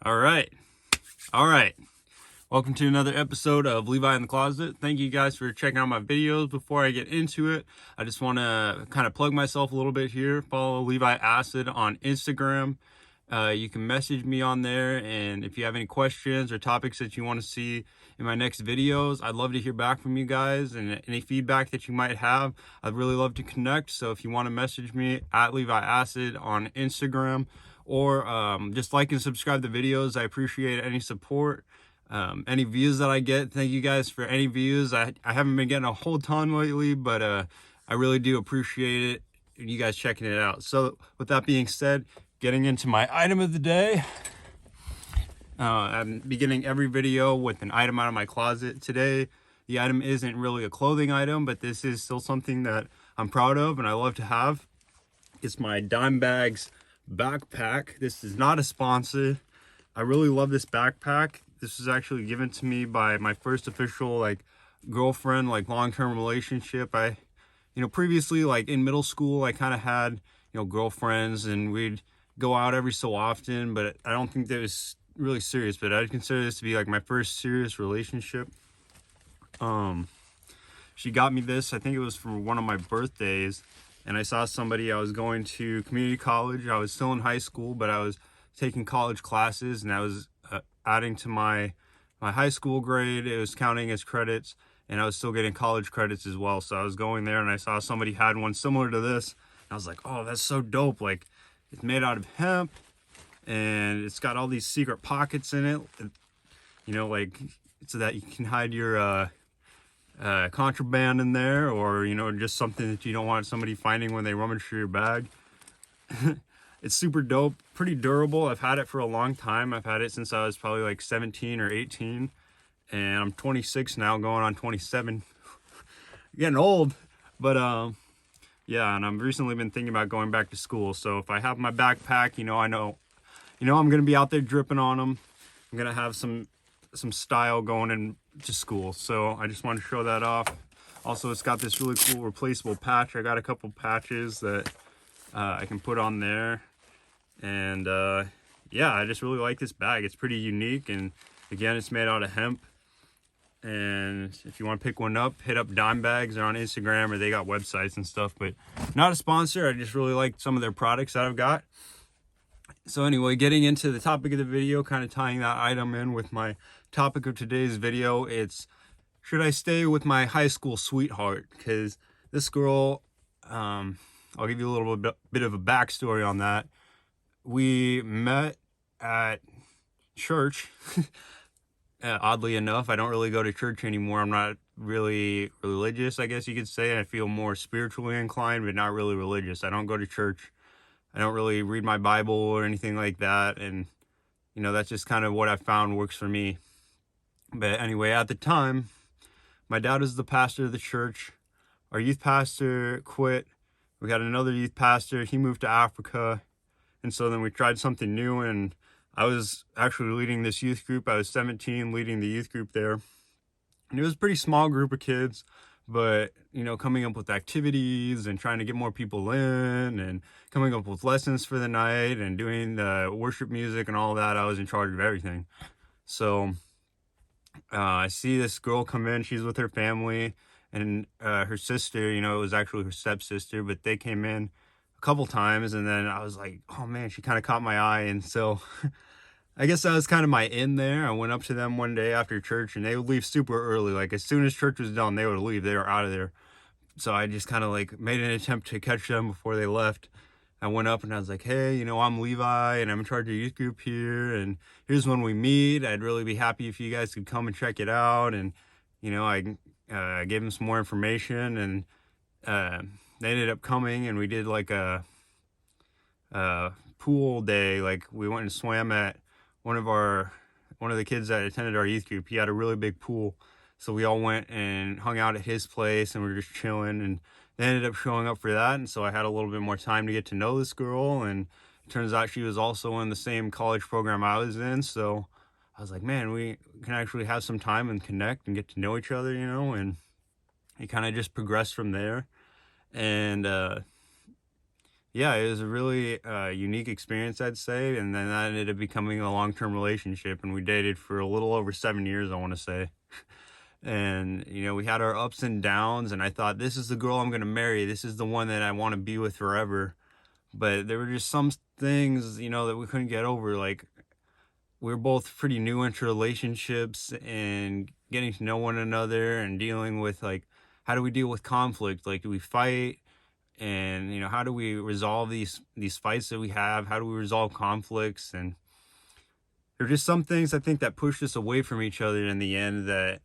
All right. Welcome to another episode of Levi in the Closet. Thank you guys for checking out my videos. Before I get into it, I just want to kind of plug myself a little bit here. Follow Levi Acid on Instagram. You can message me on there, and if you have any questions or topics that you want to see in my next videos, I'd love to hear back from you guys, and any feedback that you might have, I'd really love to connect. So if you want to message me at Levi Acid on Instagram, or just like and subscribe to videos, I appreciate any support. Any views that I get, thank you guys for any views. I haven't been getting a whole ton lately, but I really do appreciate it, you guys checking it out. So with that being said, getting into my item of the day. I'm beginning every video with an item out of my closet. Today, the item isn't really a clothing item, but this is still something that I'm proud of and I love to have. It's my Dime Bags backpack. This is not a sponsor. I really love this backpack. This was actually given to me by my first official girlfriend, long-term relationship. Previously, in middle school, I kind of had, girlfriends, and we'd go out every so often, but I don't think that was really serious. But I'd consider this to be my first serious relationship. She got me this, I think it was for one of my birthdays, and I saw somebody. I was going to community college. I was still in high school, but I was taking college classes, and I was adding to my high school grade. It was counting as credits, and I was still getting college credits as well. So I was going there, and I saw somebody had one similar to this, and I was like, oh, that's so dope. It's made out of hemp, and it's got all these secret pockets in it, so that you can hide your contraband in there, or just something that you don't want somebody finding when they rummage through your bag. It's super dope, pretty durable. I've had it for a long time. I've had it since I was probably 17 or 18, and I'm 26 now, going on 27. Getting old, but yeah. And I've recently been thinking about going back to school. So if I have my backpack, I know I'm gonna be out there dripping on them. I'm gonna have some style going into school. So I just want to show that off. Also, it's got this really cool replaceable patch. I got a couple patches that I can put on there. And yeah, I just really like this bag. It's pretty unique, and again, it's made out of hemp. And if you want to pick one up, hit up Dime Bags. They're on Instagram, or they got websites and stuff, but not a sponsor. I just really like some of their products that I've got. So anyway, getting into the topic of the video, kind of tying that item in with my topic of today's video, it's should I stay with my high school sweetheart? Because this girl, I'll give you a little bit of a backstory on that. We met at church. Oddly enough, I don't really go to church anymore. I'm not really religious, I guess you could say. I feel more spiritually inclined, but not really religious. I don't go to church. I don't really read my Bible or anything like that. And, that's just kind of what I found works for me. But anyway, at the time, my dad was the pastor of the church. Our youth pastor quit. We got another youth pastor. He moved to Africa. And so then we tried something new, and I was actually leading this youth group. I was 17, leading the youth group there. And it was a pretty small group of kids, but, coming up with activities and trying to get more people in and coming up with lessons for the night and doing the worship music and all that, I was in charge of everything. So I see this girl come in. She's with her family and her sister. It was actually her stepsister, but they came in couple times, and then I was like, oh man, she kind of caught my eye. And so I guess that was kind of my in there. I went up to them one day after church, and they would leave super early. As soon as church was done, they would leave. They were out of there. So I just kind of made an attempt to catch them before they left. I went up and I was like, hey, I'm Levi, and I'm in charge of youth group here, and here's when we meet. I'd really be happy if you guys could come and check it out. And I gave them some more information, and they ended up coming, and we did a pool day. We went and swam at one of the kids that attended our youth group. He had a really big pool, so we all went and hung out at his place, and we were just chilling. And they ended up showing up for that, and so I had a little bit more time to get to know this girl. And it turns out she was also in the same college program I was in, so I was like, man, we can actually have some time and connect and get to know each other, and it kind of just progressed from there. And Yeah, it was a really unique experience, I'd say. And then that ended up becoming a long-term relationship. And we dated for a little over 7 years, I want to say. And, we had our ups and downs. And I thought, this is the girl I'm going to marry. This is the one that I want to be with forever. But there were just some things, that we couldn't get over. Like, we were both pretty new into relationships and getting to know one another and dealing with, like, how do we deal with conflict? Like, do we fight? And how do we resolve these fights that we have? How do we resolve conflicts? And there are just some things I think that pushed us away from each other in the end. That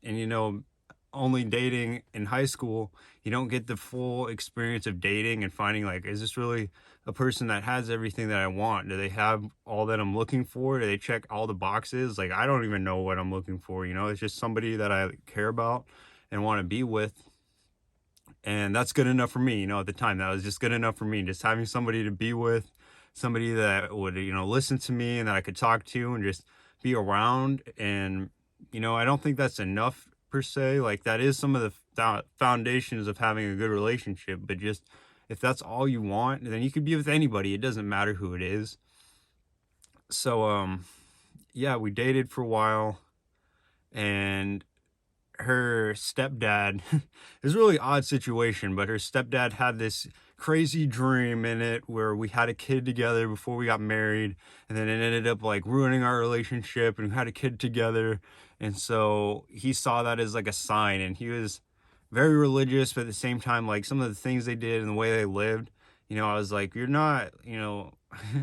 and only dating in high school, you don't get the full experience of dating and finding, like, is this really a person that has everything that I want? Do they have all that I'm looking for? Do they check all the boxes? Like, I don't even know what I'm looking for. It's just somebody that I care about and want to be with, and that's good enough for me. At the time, that was just good enough for me, just having somebody to be with, somebody that would listen to me and that I could talk to and just be around. And I don't think that's enough per se. Like, that is some of the foundations of having a good relationship, but just if that's all you want, then you could be with anybody. It doesn't matter who it is. So yeah, we dated for a while, and her stepdad it was a really odd situation, but her stepdad had this crazy dream in it where we had a kid together before we got married, and then it ended up like ruining our relationship, and we had a kid together. And so he saw that as like a sign, and he was very religious, but at the same time, like, some of the things they did and the way they lived, I was like, you're not,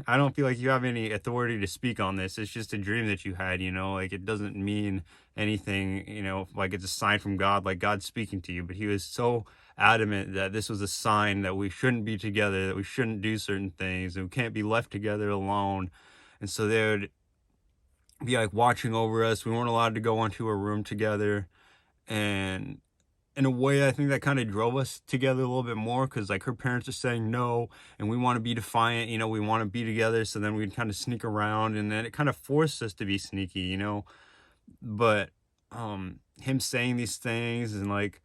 I don't feel like you have any authority to speak on this. It's just a dream that you had, like, it doesn't mean anything, like it's a sign from God, like God's speaking to you. But he was so adamant that this was a sign that we shouldn't be together, that we shouldn't do certain things, and we can't be left together alone. And so they would be like watching over us. We weren't allowed to go into a room together. And in a way, I think that kind of drove us together a little bit more, because like her parents are saying no, and we want to be defiant, we want to be together. So then we'd kind of sneak around, and then it kind of forced us to be sneaky, but him saying these things, and like,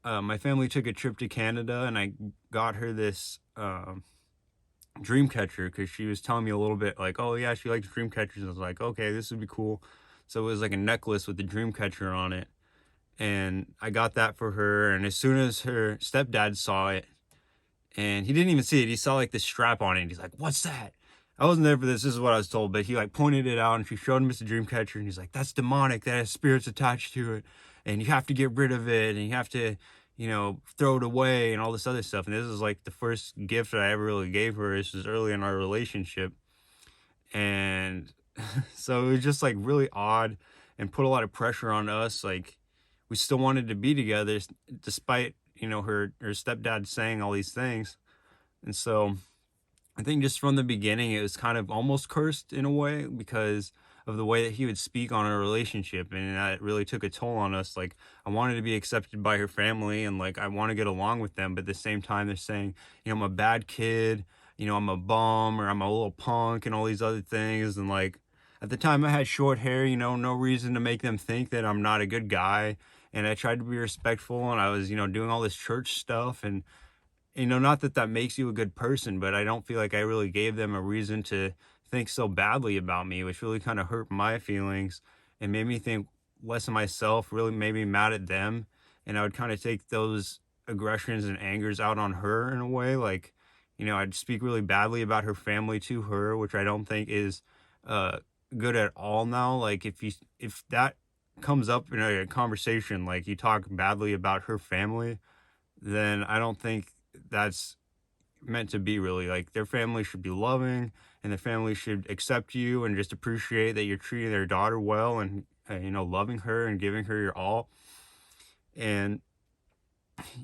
my family took a trip to Canada, and I got her this dream catcher, because she was telling me a little bit like, oh yeah, she likes dream catchers. I was like, okay, this would be cool. So it was like a necklace with the dream catcher on it, and I got that for her. And as soon as her stepdad saw it, and he didn't even see it, he saw like this strap on it, and he's like, what's that? I wasn't there for this. This is what I was told, but he like pointed it out, and she showed him Mr. Dreamcatcher, and he's like, that's demonic. That has spirits attached to it, and you have to get rid of it, and you have to, throw it away, and all this other stuff. And this is like the first gift that I ever really gave her. This was early in our relationship. And so it was just like really odd, and put a lot of pressure on us. Like, we still wanted to be together despite, her stepdad saying all these things. And so I think just from the beginning, it was kind of almost cursed in a way, because of the way that he would speak on our relationship. And that really took a toll on us. Like, I wanted to be accepted by her family, and like, I want to get along with them. But at the same time, they're saying, I'm a bad kid, I'm a bum, or I'm a little punk, and all these other things. And like, at the time I had short hair, no reason to make them think that I'm not a good guy. And I tried to be respectful, and I was, doing all this church stuff. And not that that makes you a good person, but I don't feel like I really gave them a reason to think so badly about me, which really kind of hurt my feelings and made me think less of myself, really made me mad at them. And I would kind of take those aggressions and angers out on her in a way. Like, I'd speak really badly about her family to her, which I don't think is uh, good at all now. Like, if that comes up in a conversation, like you talk badly about her family, then I don't think that's meant to be really. Like, their family should be loving, and their family should accept you and just appreciate that you're treating their daughter well, and loving her and giving her your all. And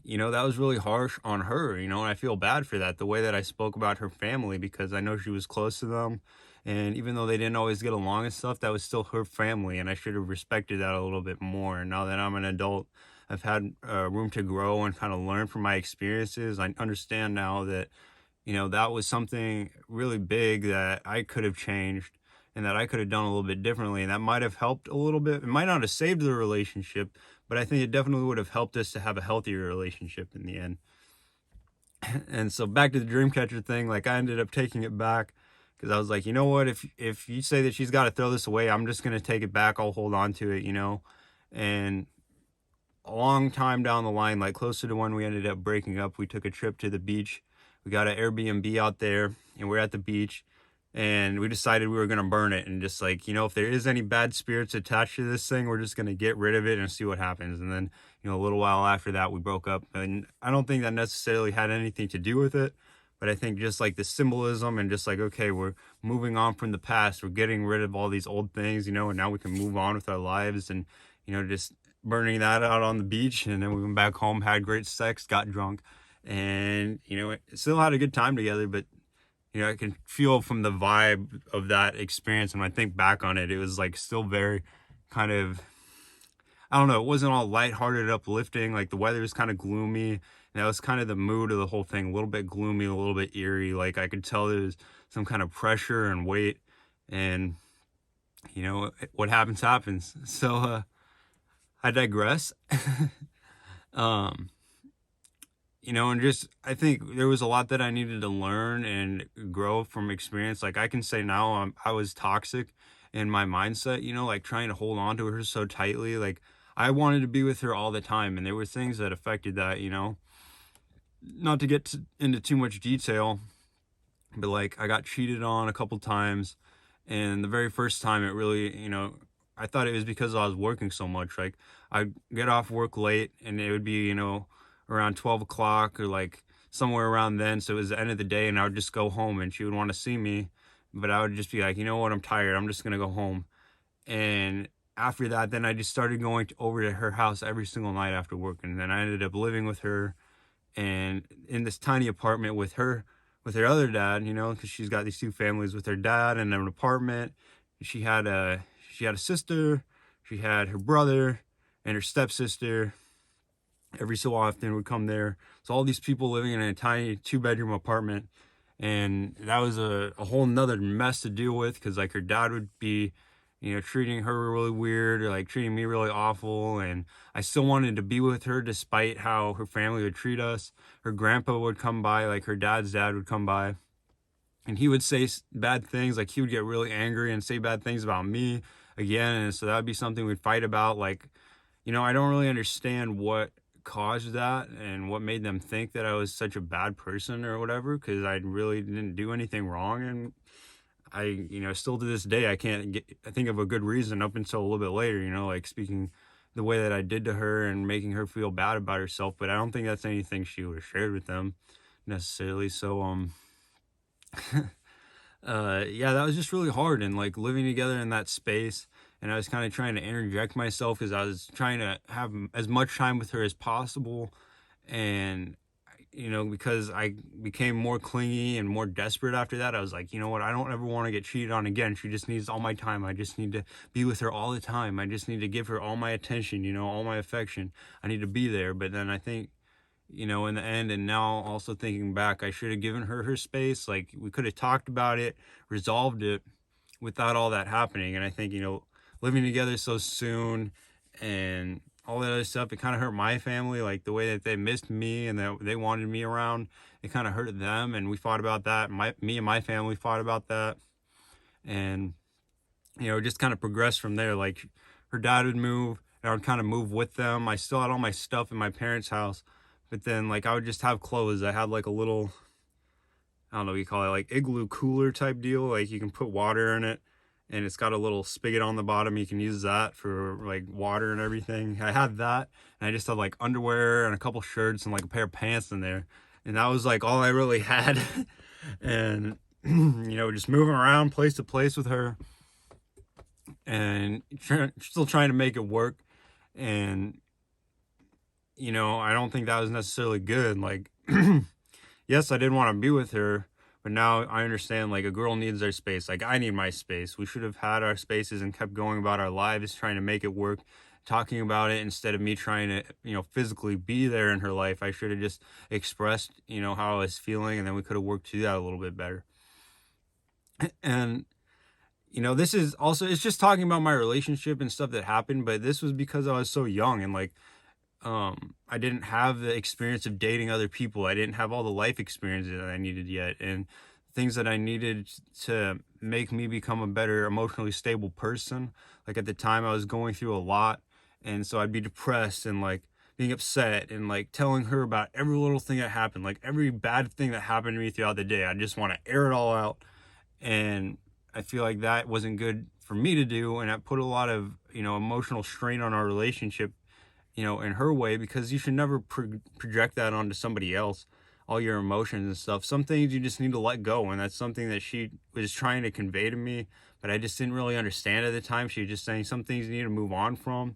that was really harsh on her, and I feel bad for that, the way that I spoke about her family, because I know she was close to them. And even though they didn't always get along and stuff, that was still her family, and I should have respected that a little bit more. And now that I'm an adult, I've had room to grow and kind of learn from my experiences. I understand now that that was something really big that I could have changed, and that I could have done a little bit differently. And that might have helped a little bit. It might not have saved the relationship, but I think it definitely would have helped us to have a healthier relationship in the end. And so back to the Dreamcatcher thing, like I ended up taking it back because I was like, you know what, if you say that she's got to throw this away, I'm just gonna take it back. I'll hold on to it, you know. And a long time down the line, like closer to when we ended up breaking up, we took a trip to the beach. We got an Airbnb out there, and we're at the beach, and we decided we were gonna burn it, and just like, you know, if there is any bad spirits attached to this thing, we're just gonna get rid of it and see what happens. And then, you know, a little while after that, we broke up, and I don't think that necessarily had anything to do with it, but I think just like the symbolism and just like, okay, we're moving on from the past, we're getting rid of all these old things, you know, and now we can move on with our lives. And you know, just burning that out on the beach. And then we went back home, had great sex, got drunk, and you know, still had a good time together. But you know, I can feel from the vibe of that experience, and when I think back on it, it was like still very kind of, I don't know, it wasn't all lighthearted, uplifting. Like the weather was kind of gloomy, and that was kind of the mood of the whole thing, a little bit gloomy, a little bit eerie. Like I could tell there was some kind of pressure and weight. And you know, what happens happens. So I digress. um you know, and just I think there was a lot that I needed to learn and grow from experience. Like I can say now, I was toxic in my mindset, you know, like trying to hold on to her so tightly. Like I wanted to be with her all the time, and there were things that affected that, you know. Not to get into too much detail, but like I got cheated on a couple times, and the very first time it really, you know, I thought it was because I was working so much. Like I'd get off work late, and it would be, you know, around 12 o'clock or like somewhere around then. So it was the end of the day, and I would just go home, and she would want to see me, but I would just be like, you know what, I'm tired, I'm just gonna go home. And after that, then I just started going over to her house every single night after work, and then I ended up living with her and in this tiny apartment with her other dad, you know, because she's got these two families with her dad and an apartment. She had a sister, she had her brother and her stepsister. Every so often would come there. So all these people living in a tiny 2-bedroom apartment, and that was a whole nother mess to deal with because like her dad would be, you know, treating her really weird or like treating me really awful. And I still wanted to be with her despite how her family would treat us. Her grandpa would come by, like her dad's dad would come by, and he would say bad things. Like he would get really angry and say bad things about me again. And so that would be something we'd fight about. Like, you know, I don't really understand what caused that and what made them think that I was such a bad person or whatever, because I really didn't do anything wrong. And I, you know, still to this day, I think of a good reason up until a little bit later, you know, like speaking the way that I did to her and making her feel bad about herself. But I don't think that's anything she would have shared with them necessarily. So, yeah, that was just really hard. And like living together in that space, and I was kind of trying to interject myself because I was trying to have as much time with her as possible. And you know, because I became more clingy and more desperate after that, I was like, you know what, I don't ever want to get cheated on again. She just needs all my time. I just need to be with her all the time. I just need to give her all my attention, you know, all my affection. I need to be there. But then I think, you know, in the end, and now also thinking back, I should have given her her space. Like we could have talked about it, resolved it without all that happening. And I think, you know, living together so soon and all that other stuff, it kind of hurt my family. Like the way that they missed me and that they wanted me around, it kind of hurt them. And we fought about that. Me and my family fought about that. And, you know, just kind of progressed from there. Like her dad would move, and I would kind of move with them. I still had all my stuff in my parents' house, but then like I would just have clothes. I had like a little, I don't know what you call it, like igloo cooler type deal. Like you can put water in it, and it's got a little spigot on the bottom. You can use that for like water and everything. I had that, and I just had like underwear and a couple shirts and like a pair of pants in there. And that was like all I really had. And, you know, just moving around place to place with her and still trying to make it work. And, you know, I don't think that was necessarily good. Like, yes, I did want to be with her, but now I understand like a girl needs their space. Like I need my space. We should have had our spaces and kept going about our lives, trying to make it work, talking about it instead of me trying to, you know, physically be there in her life. I should have just expressed, you know, how I was feeling, and then we could have worked through that a little bit better. And, you know, this is also, it's just talking about my relationship and stuff that happened, but this was because I was so young. And like, I didn't have the experience of dating other people. I didn't have all the life experiences that I needed yet, and things that I needed to make me become a better emotionally stable person. Like at the time, I was going through a lot, and so I'd be depressed and like being upset and like telling her about every little thing that happened, like every bad thing that happened to me throughout the day. I just want to air it all out, and I feel like that wasn't good for me to do, and I put a lot of emotional strain on our relationship, in her way, because you should never project that onto somebody else, all your emotions and stuff. Some things you just need to let go, and that's something that she was trying to convey to me, but I just didn't really understand at the time. She was just saying some things you need to move on from,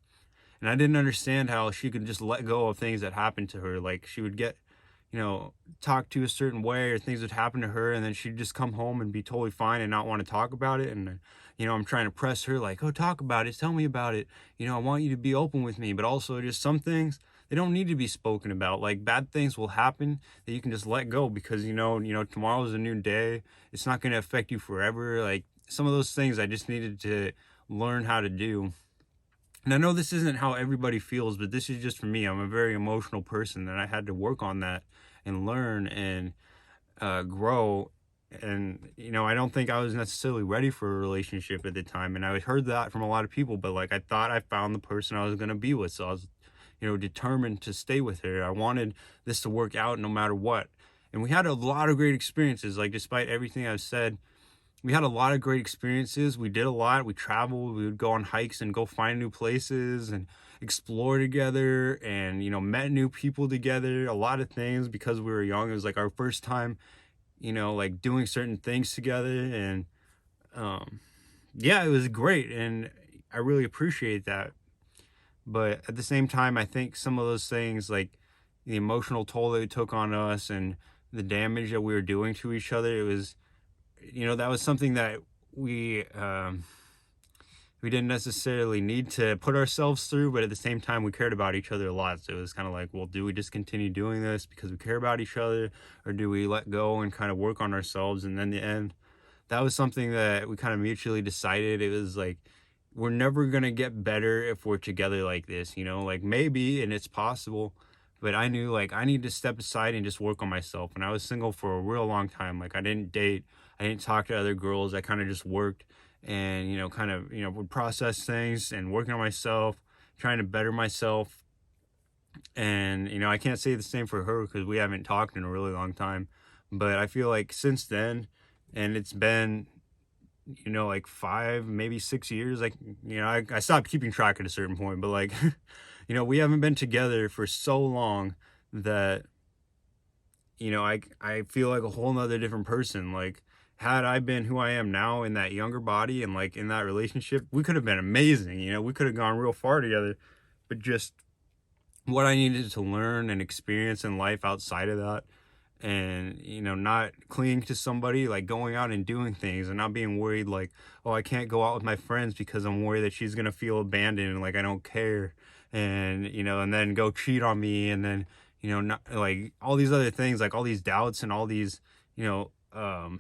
and I didn't understand how she could just let go of things that happened to her. Like she would get, talked to a certain way, or things would happen to her, and then she'd just come home and be totally fine and not want to talk about it. And I'm trying to press her like, oh, talk about it, tell me about it. I want you to be open with me, but also just some things, they don't need to be spoken about. Like bad things will happen that you can just let go, because tomorrow's a new day. It's not going to affect you forever. Like some of those things I just needed to learn how to do. And I know this isn't how everybody feels, but this is just for me. I'm a very emotional person, and I had to work on that and learn and grow. And I don't think I was necessarily ready for a relationship at the time, and I heard that from a lot of people. But like I thought I found the person I was going to be with, so I was determined to stay with her. I wanted this to work out no matter what. And we had a lot of great experiences. Like despite everything I've said, we had a lot of great experiences. We did a lot. We traveled. We would go on hikes and go find new places and explore together, and met new people together. A lot of things, because we were young. It was like our first time, like doing certain things together. And yeah, it was great, and I really appreciate that. But at the same time, I think some of those things, like the emotional toll that it took on us and the damage that we were doing to each other, it was, that was something that we didn't necessarily need to put ourselves through, but at the same time, we cared about each other a lot. So it was kind of like, well, do we just continue doing this because we care about each other, or do we let go and kind of work on ourselves? And then the end, that was something that we kind of mutually decided. It was like, we're never going to get better if we're together like this, like maybe, and it's possible, but I knew like I need to step aside and just work on myself. And I was single for a real long time. Like I didn't date, I didn't talk to other girls. I kind of just worked and, would process things and working on myself, trying to better myself. And, I can't say the same for her because we haven't talked in a really long time. But I feel like since then, and it's been, like 5, maybe 6 years, like, I stopped keeping track at a certain point, but like, we haven't been together for so long that, I feel like a whole nother different person. Like, had I been who I am now in that younger body and like in that relationship, we could have been amazing. We could have gone real far together, but just what I needed to learn and experience in life outside of that, and not clinging to somebody, like going out and doing things and not being worried like, oh, I can't go out with my friends because I'm worried that she's gonna feel abandoned and like I don't care, and and then go cheat on me, and then not like all these other things, like all these doubts and all these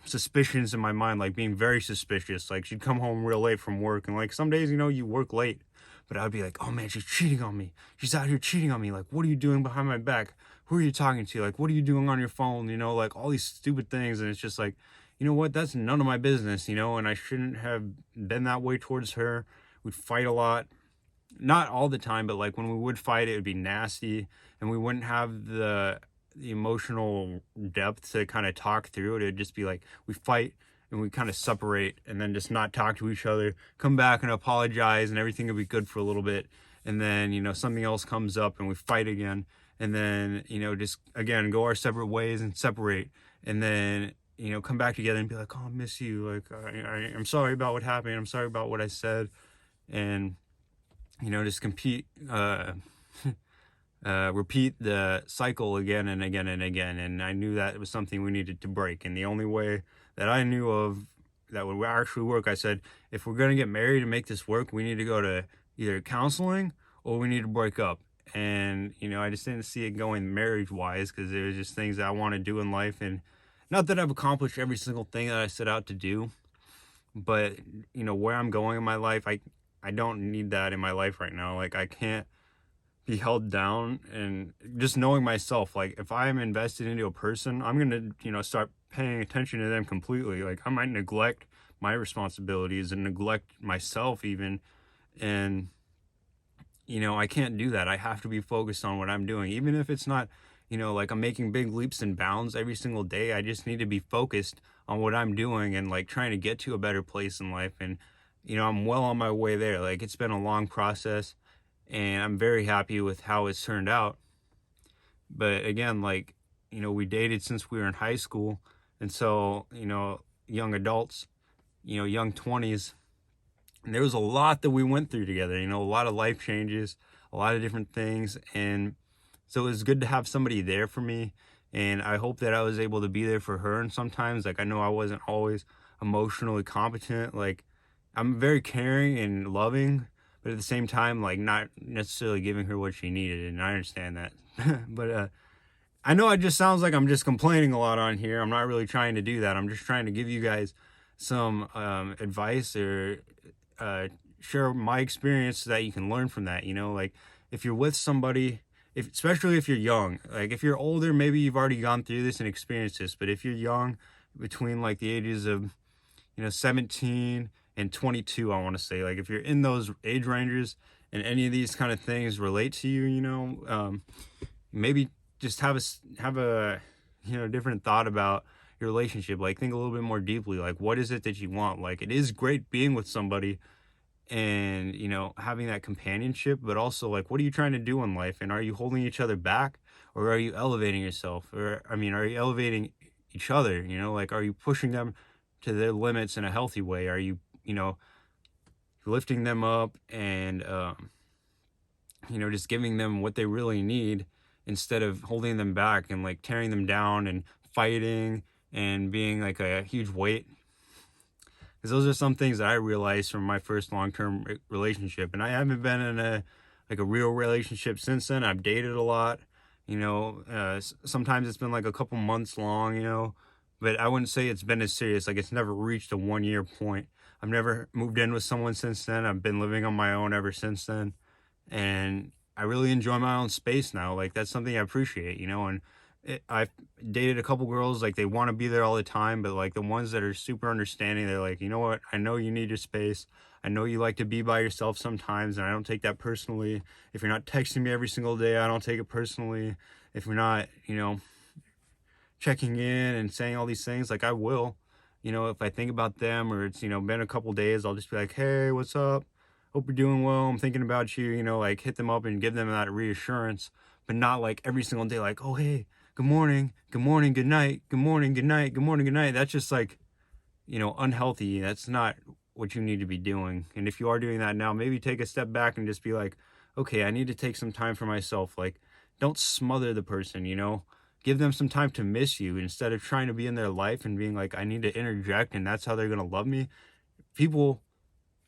suspicions in my mind, like being very suspicious. Like she'd come home real late from work, and like some days you work late, but I'd be like, oh man, she's cheating on me, she's out here cheating on me, like what are you doing behind my back, who are you talking to, like what are you doing on your phone, like all these stupid things. And it's just like, what, that's none of my business, and I shouldn't have been that way towards her. We'd fight a lot, not all the time, but like when we would fight, it would be nasty, and we wouldn't have the emotional depth to kind of talk through it. It'd just be like we fight and we kind of separate and then just not talk to each other, come back and apologize, and everything would be good for a little bit. And then, something else comes up and we fight again. And then, just again, go our separate ways and separate. And then, come back together and be like, oh, I miss you. Like, I'm sorry about what happened. I'm sorry about what I said. And, just repeat the cycle again and again and again. And I knew that it was something we needed to break. And the only way that I knew of that would actually work, I said, if we're going to get married and make this work, we need to go to either counseling or we need to break up. And, I just didn't see it going marriage-wise, because there was just things that I want to do in life. And not that I've accomplished every single thing that I set out to do, but, where I'm going in my life, I don't need that in my life right now. Like, I can't be held down, and just knowing myself, like if I'm invested into a person, I'm gonna, start paying attention to them completely. Like I might neglect my responsibilities and neglect myself even. And I can't do that. I have to be focused on what I'm doing, even if it's not, like I'm making big leaps and bounds every single day. I just need to be focused on what I'm doing and like trying to get to a better place in life. And, I'm well on my way there. Like it's been a long process, and I'm very happy with how it's turned out. But again, like, we dated since we were in high school. And so, young adults, young 20s, and there was a lot that we went through together, a lot of life changes, a lot of different things. And so it was good to have somebody there for me. And I hope that I was able to be there for her. And sometimes, like, I know I wasn't always emotionally competent. Like, I'm very caring and loving, but at the same time, like, not necessarily giving her what she needed. And I understand that. But I know it just sounds like I'm just complaining a lot on here. I'm not really trying to do that. I'm just trying to give you guys some advice, or uh, share my experience so that you can learn from that. Like if you're with somebody, especially if you're young, like if you're older, maybe you've already gone through this and experienced this. But if you're young, between like the ages of 17 and 22, I want to say, like if you're in those age ranges and any of these kind of things relate to you, maybe just have a different thought about your relationship. Like think a little bit more deeply, like what is it that you want? Like it is great being with somebody and having that companionship, but also like what are you trying to do in life, and are you holding each other back, or are you elevating yourself, or I mean, are you elevating each other? Like are you pushing them to their limits in a healthy way? Are you lifting them up and just giving them what they really need, instead of holding them back and like tearing them down and fighting and being like a huge weight? Because those are some things that I realized from my first long-term relationship. And I haven't been in a real relationship since then. I've dated a lot, sometimes it's been like a couple months long, but I wouldn't say it's been as serious. Like it's never reached a 1 year point. I've never moved in with someone since then. I've been living on my own ever since then. And I really enjoy my own space now. Like that's something I appreciate, and I've dated a couple girls, like they want to be there all the time, but like the ones that are super understanding, they're like, you know what, I know you need your space. I know you like to be by yourself sometimes, and I don't take that personally. If you're not texting me every single day, I don't take it personally. If you're not, checking in and saying all these things, like I will. If I think about them, or it's, been a couple days, I'll just be like, hey, what's up? Hope you're doing well. I'm thinking about you, like hit them up and give them that reassurance, but not like every single day, like, oh, hey, good morning, good morning, good night, good morning, good night, good morning, good night. That's just like, unhealthy. That's not what you need to be doing. And if you are doing that now, maybe take a step back and just be like, okay, I need to take some time for myself. Like, don't smother the person, give them some time to miss you, instead of trying to be in their life and being like, I need to interject and that's how they're going to love me. People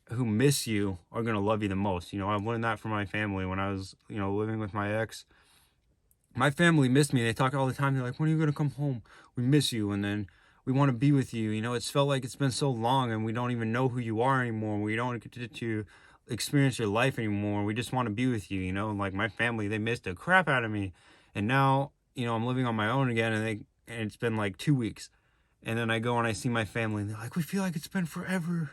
who miss you are going to love you the most. I've learned that from my family when I was, living with my ex. My family missed me. They talk all the time. They're like, when are you going to come home? We miss you. And then we want to be with you. It's felt like it's been so long and we don't even know who you are anymore. We don't get to experience your life anymore. We just want to be with you, And like my family, they missed the crap out of me. And now, I'm living on my own again, and it's been like 2 weeks. And then I go and I see my family and they're like, we feel like it's been forever.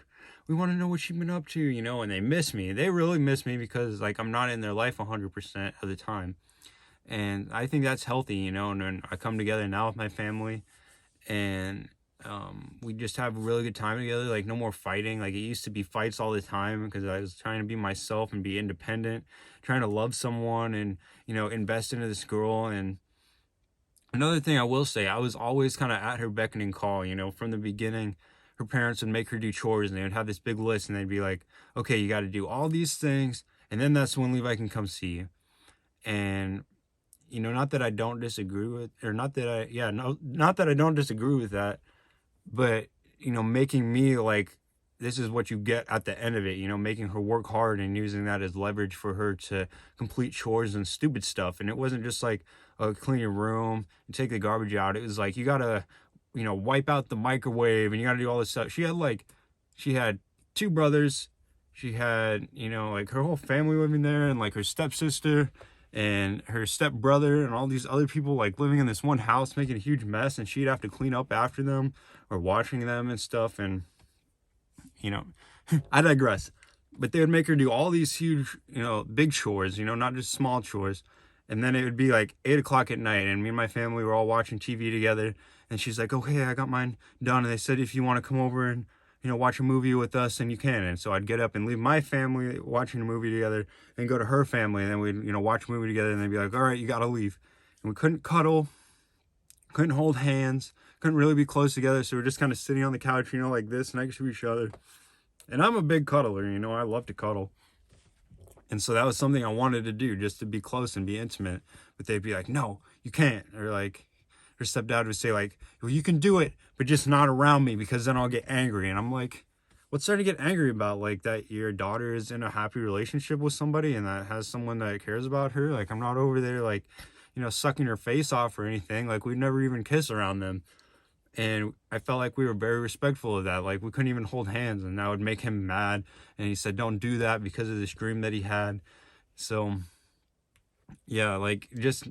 We want to know what she's been up to, and they miss me. They really miss me because like I'm not in their life 100% of the time. And I think that's healthy, and then I come together now with my family, and we just have a really good time together. Like no more fighting. Like it used to be fights all the time because I was trying to be myself and be independent, trying to love someone and, invest into this girl. And another thing I will say, I was always kind of at her beck and call, from the beginning. Her parents would make her do chores and they would have this big list and they'd be like, okay, you got to do all these things. And then that's when Levi can come see you. And not that I don't disagree with, or not that I, yeah, no, not that I don't disagree with that, but, making me like, this is what you get at the end of it, making her work hard and using that as leverage for her to complete chores and stupid stuff. And it wasn't just like, clean your room and take the garbage out. It was like, you got to, wipe out the microwave and you got to do all this stuff. She had two brothers. She had, like her whole family living there and like her stepsister. and her stepbrother and all these other people like living in this one house making a huge mess, and she'd have to clean up after them or watching them and stuff. And you know, I digress. But they would make her do all these huge, big chores, not just small chores. And then it would be like 8 o'clock at night, and me and my family were all watching TV together. And she's like, "Okay, I got mine done." And they said, "If you want to come over and, watch a movie with us, then you can." And so I'd get up and leave my family watching a movie together and go to her family. And then we'd, watch a movie together. And they'd be like, "All right, you got to leave." And we couldn't cuddle, couldn't hold hands, couldn't really be close together. So we're just kind of sitting on the couch, like this next to each other. And I'm a big cuddler, I love to cuddle. And so that was something I wanted to do, just to be close and be intimate. But they'd be like, "No, you can't." Or like, her stepdad would say like, "Well, you can do it, but just not around me, because then I'll get angry." And I'm like, what's there to get angry about? Like, that your daughter is in a happy relationship with somebody and that has someone that cares about her? Like, I'm not over there like, sucking her face off or anything. Like, we'd never even kiss around them. And I felt like we were very respectful of that. Like, we couldn't even hold hands, and that would make him mad. And he said, "Don't do that," because of this dream that he had. So, yeah, like, just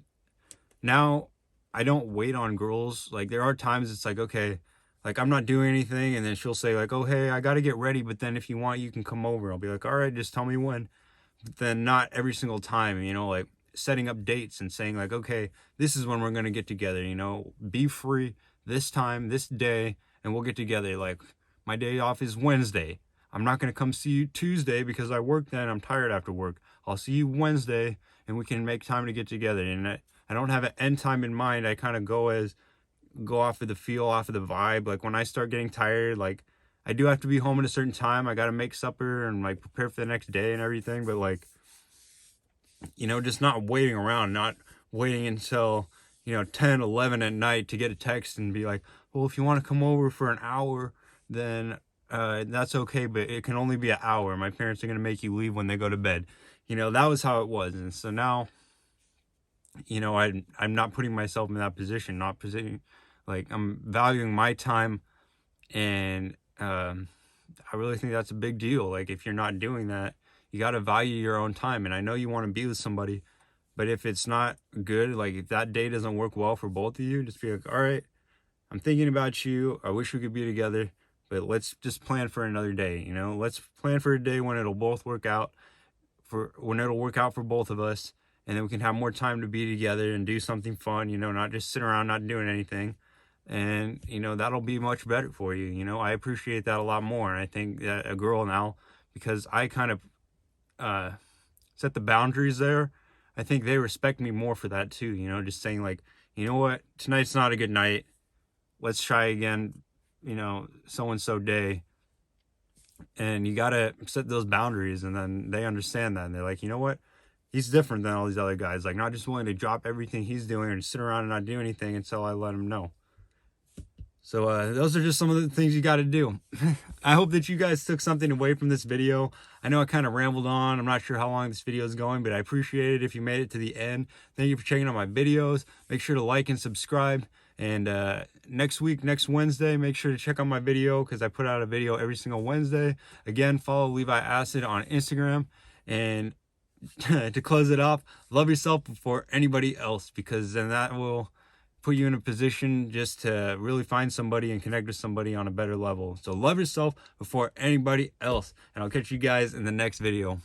now I don't wait on girls. Like, there are times it's like, okay, like, I'm not doing anything, and then she'll say like, "Oh, hey, I got to get ready, but then if you want, you can come over." I'll be like, "All right, just tell me when." But then not every single time, like setting up dates and saying like, "Okay, this is when we're going to get together, be free this time, this day, and we'll get together. Like, my day off is Wednesday. I'm not going to come see you Tuesday because I work then. I'm tired after work. I'll see you Wednesday, and we can make time to get together." And I don't have an end time in mind. I kind of go off of the feel, off of the vibe. Like, when I start getting tired, like, I do have to be home at a certain time. I got to make supper and like prepare for the next day and everything. But like, just not waiting around, not waiting until 10, 11 at night to get a text and be like, "Well, if you want to come over for an hour, then that's okay, but it can only be an hour. My parents are going to make you leave when they go to bed." That was how it was. And so now, I'm not putting myself in that position, not positioning, like, I'm valuing my time. And I really think that's a big deal. Like, if you're not doing that, you got to value your own time. And I know you want to be with somebody, but if it's not good, like, if that day doesn't work well for both of you, just be like, "All right, I'm thinking about you. I wish we could be together, but let's just plan for another day. Let's plan for a day when it'll work out for both of us. And then we can have more time to be together and do something fun, not just sit around, not doing anything. And, that'll be much better for you. I appreciate that a lot more. And I think that a girl now, because I kind of set the boundaries there, I think they respect me more for that too. Just saying like, "You know what, tonight's not a good night. Let's try again, so-and-so day." And you got to set those boundaries, and then they understand that. And they're like, "You know what? He's different than all these other guys. Like, not just willing to drop everything he's doing or just sit around and not do anything until I let him know." So those are just some of the things you got to do. I hope that you guys took something away from this video. I know I kind of rambled on. I'm not sure how long this video is going, but I appreciate it if you made it to the end. Thank you for checking out my videos. Make sure to like and subscribe. And next Wednesday, make sure to check out my video, because I put out a video every single Wednesday. Again, follow Levi Acid on Instagram. And to close it off, love yourself before anybody else, because then that will put you in a position just to really find somebody and connect with somebody on a better level. So love yourself before anybody else, and I'll catch you guys in the next video.